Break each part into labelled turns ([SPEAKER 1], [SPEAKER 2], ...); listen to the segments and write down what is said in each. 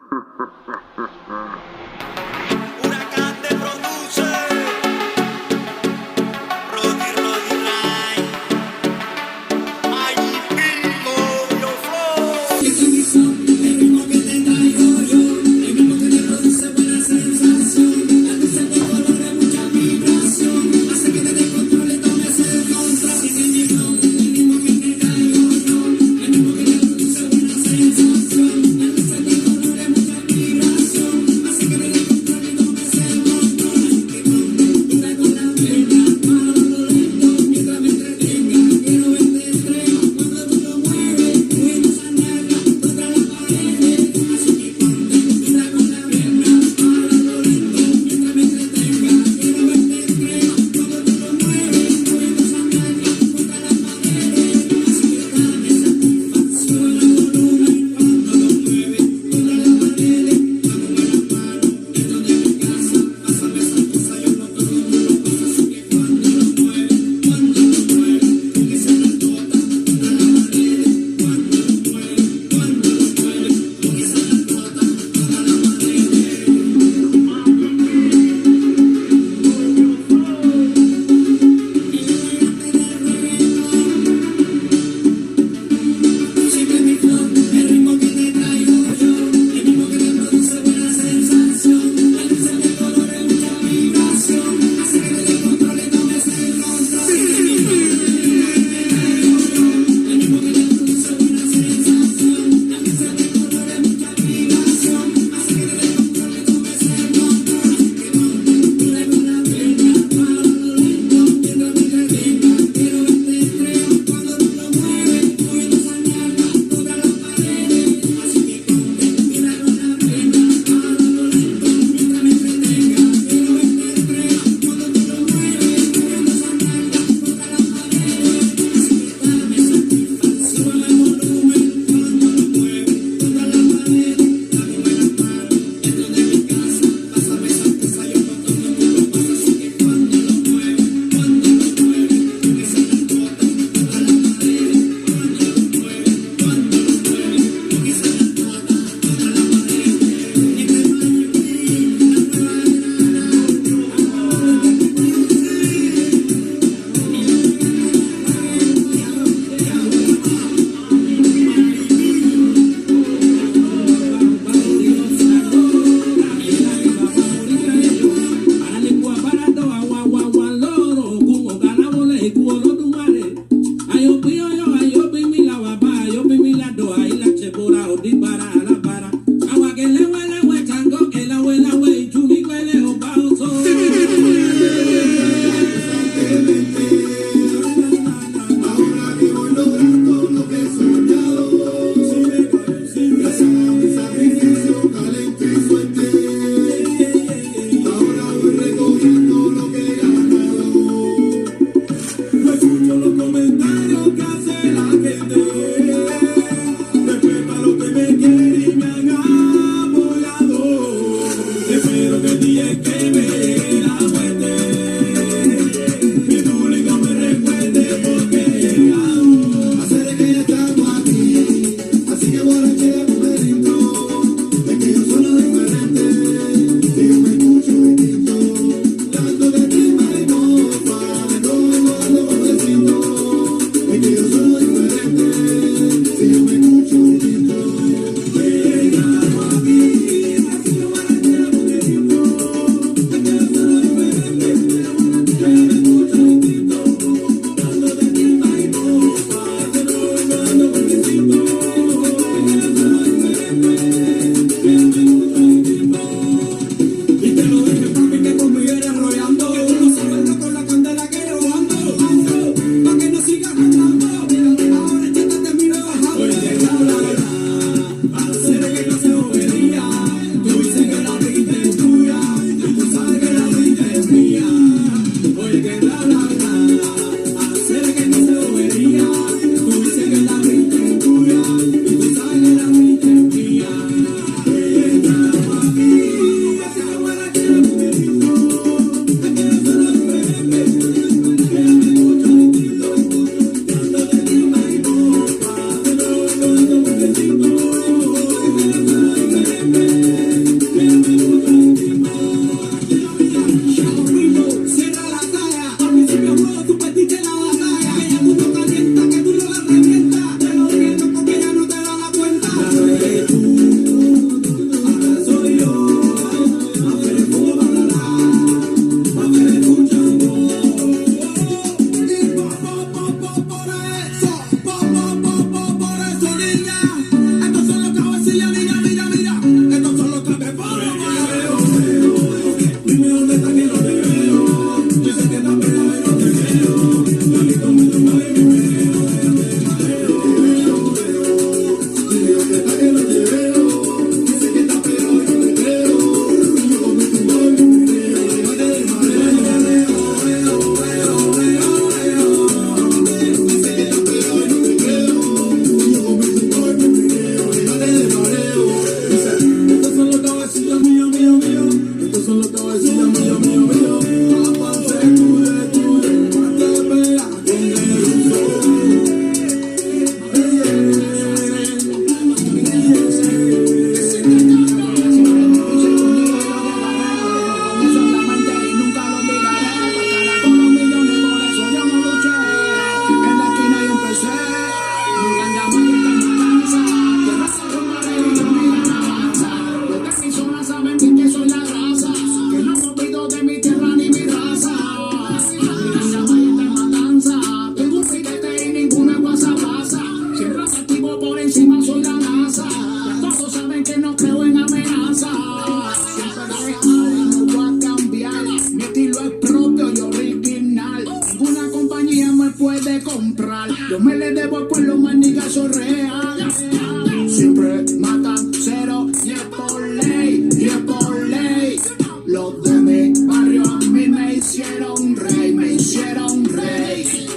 [SPEAKER 1] Huracán te produce. Roddy Ray. Allí Pingo, yo flow. El ritmo que te traigo yo, el ritmo que te produce buena sensación. La luz de colores, mucha vibración, hace que te descontrole, tomes el control. El ritmo que te traigo yo, el ritmo que te produce buena sensación. La luz de colores, mucha vibración, hace que te Yo me le debo al pueblo, maniga, soy real. Siempre matan cero y es por ley, y es por ley. Los de mi barrio a mí me hicieron rey, me hicieron rey.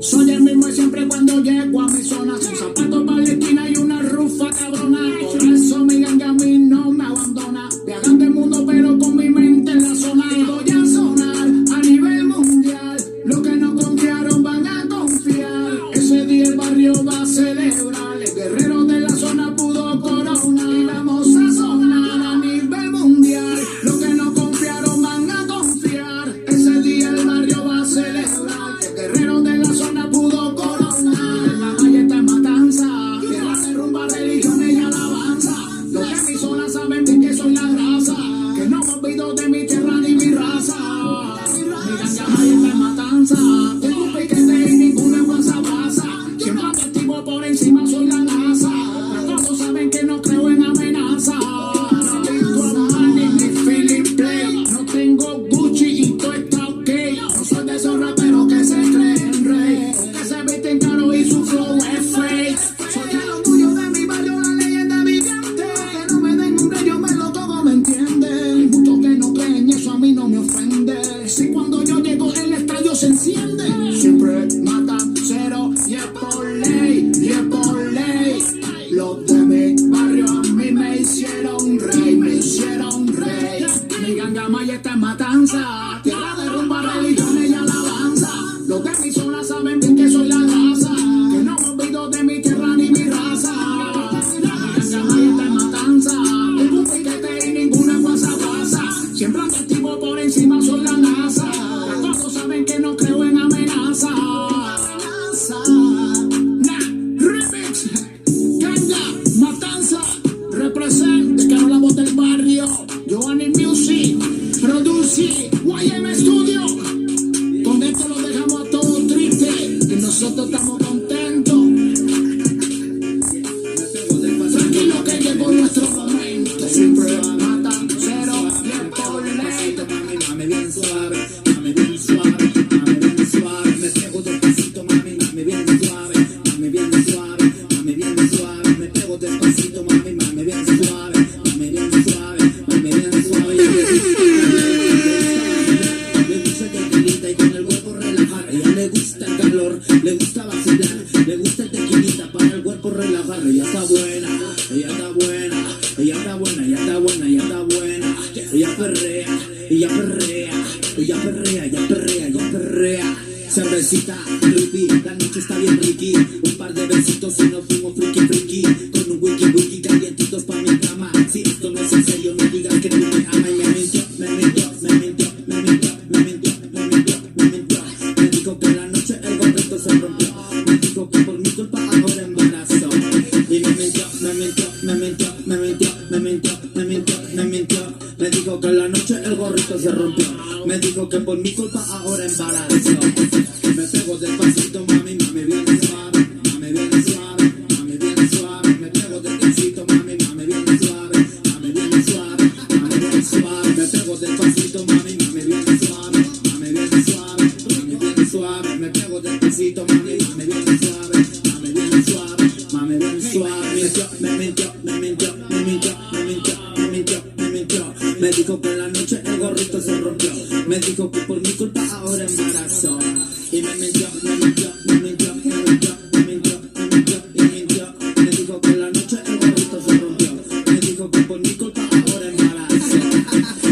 [SPEAKER 1] Soy el mismo siempre cuando llego a mi zona. Sin zapatos para la esquina y una rufa cabrona. Por eso mi ganga a mí no me abandona. Viajando el mundo pero con mi mente en la zona. Y voy a sonar a nivel mundial. Los que no confiaron van a confiar. Ese día el barrio va a celebrar. El guerrero de la zona pudo coronar. Y vamos a sonar a nivel mundial. Los que no confiaron van a confiar. Ese día el barrio va a celebrar. El guerrero de la zona pudo coronar. La calle está en Matanza. Tierra de rumba, religiones y alabanza. Los de mi zona saben bien que soy la raza. Que no me olvido de mi tierra ni mi raza. Mi ganga ahí está en Matanza. Tengo un piquete y ninguna guasa pasa. Siempre ando activo por encima, soy la NASA. Todos saben que no creo en amenaza. No tengo money ni Philip Play. No tengo Gucci y todo está ok. No soy de esos raperos que se creen rey. Que se visten caro y su flow es fake. Soy el orgullo de mi barrio, la leyenda viviente. Que no me den un yo me lo todo, ¿me entienden? Muchos que no creen, eso a mí no me ofende. Si cuando yo llego el estadio se enciende. Siempre matan cero y es por ley, y es por ley. Los de mi barrio a mí me hicieron rey, me hicieron rey. Mi ganga maya está en Matanza. Tierra de rumba, religiones y alabanza. Los de mi zona saben bien que soy la raza. Que no me olvido de mi tierra ni mi raza. Mi ganga maya está en Matanza. Tengo un piquete y ninguna guasa pasa. Siempre ando activo por encima, soy la NASA. Todos saben que no creo en amenaza. Remix, Ganga, Matanza, represent, que no la voz del barrio. Giovanni Music, produce, YM Studio. Con esto lo dejamos a todos tristes, que nosotros estamos contentos. Tranquilo que llegó nuestro momento. Siempre matan cero y es por ley.
[SPEAKER 2] Mami, bien suave, mami, bien suave, mami, bien suave. Me pego despacito, mami, mami, bien suave, mami, bien suave, mami, bien suave. Me pego despacito, mami, mami, bien suave, mami, bien suave, mami, bien suave. Le gusta el tequilita y con el cuerpo relajar. A ella le gusta el calor, le gusta vacilar, le gusta el tequilita para el cuerpo relajar. Ella está buena, ella está buena, ella está buena, ella está buena, ella está buena. Ella perrea, ella perrea, ella perrea, ella perrea, ella perrea. Cervecita, ripi, la noche está bien ricky. Un par de besitos y nos fuimos friki friki. Con un wiki wiki calientitos pa' mi cama. Si esto no es en serio, no digas que tú me amas. Y me mintió, me mintió, me mintió, me mintió, me mintió, me mintió, me mintió. Me dijo que en la noche el gorrito se rompió. Me dijo que por mi culpa ahora embarazo. Y me mintió, me mintió, me mintió, me mintió, me mintió, me mintió, me mintió. Me dijo que en la noche el gorrito se rompió. Me dijo que por mi culpa ahora embarazo. Me pego despacito, mami, mami, bien suave, mami, bien suave, mami, bien suave. Me pego despacito, mami, mami, bien suave, mami, bien suave, mami, bien suave. Me pego despacito, mami, mami, bien suave, mami, bien suave, mami, bien suave. Me pego despacito, mami, mami, bien suave, mami, bien suave, mami, bien suave. Me mintió, me mintió, me mintió, me mintió, me mintió, me mintió. Me dijo que en la noche el gorrito se rompió. Me dijo que por mi culpa ahora embarazo. Y me mintió, me mintió, me mintió, me mintió, me mintió, me mintió, y mintió. Me dijo que en la noche el gorrito se rompió. Me dijo que por mi culpa ahora embarazo.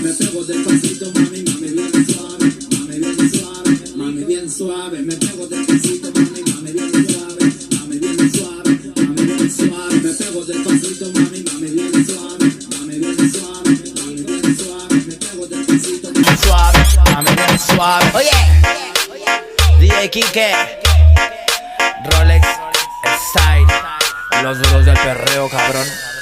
[SPEAKER 2] Me pego despacito, mami, mami, bien suave, mami, bien suave, mami, bien suave. Me pego despacito, mami, mami, bien suave, mami, bien suave, mami, bien suave. Me pego despacito, mami, mami, bien suave, mami, bien suave, mami, bien suave. Me pego despacito, mami,
[SPEAKER 3] Suave, mami, bien suave. Oye, DJ Kike, Rolex Style, los duros del perreo, cabrón.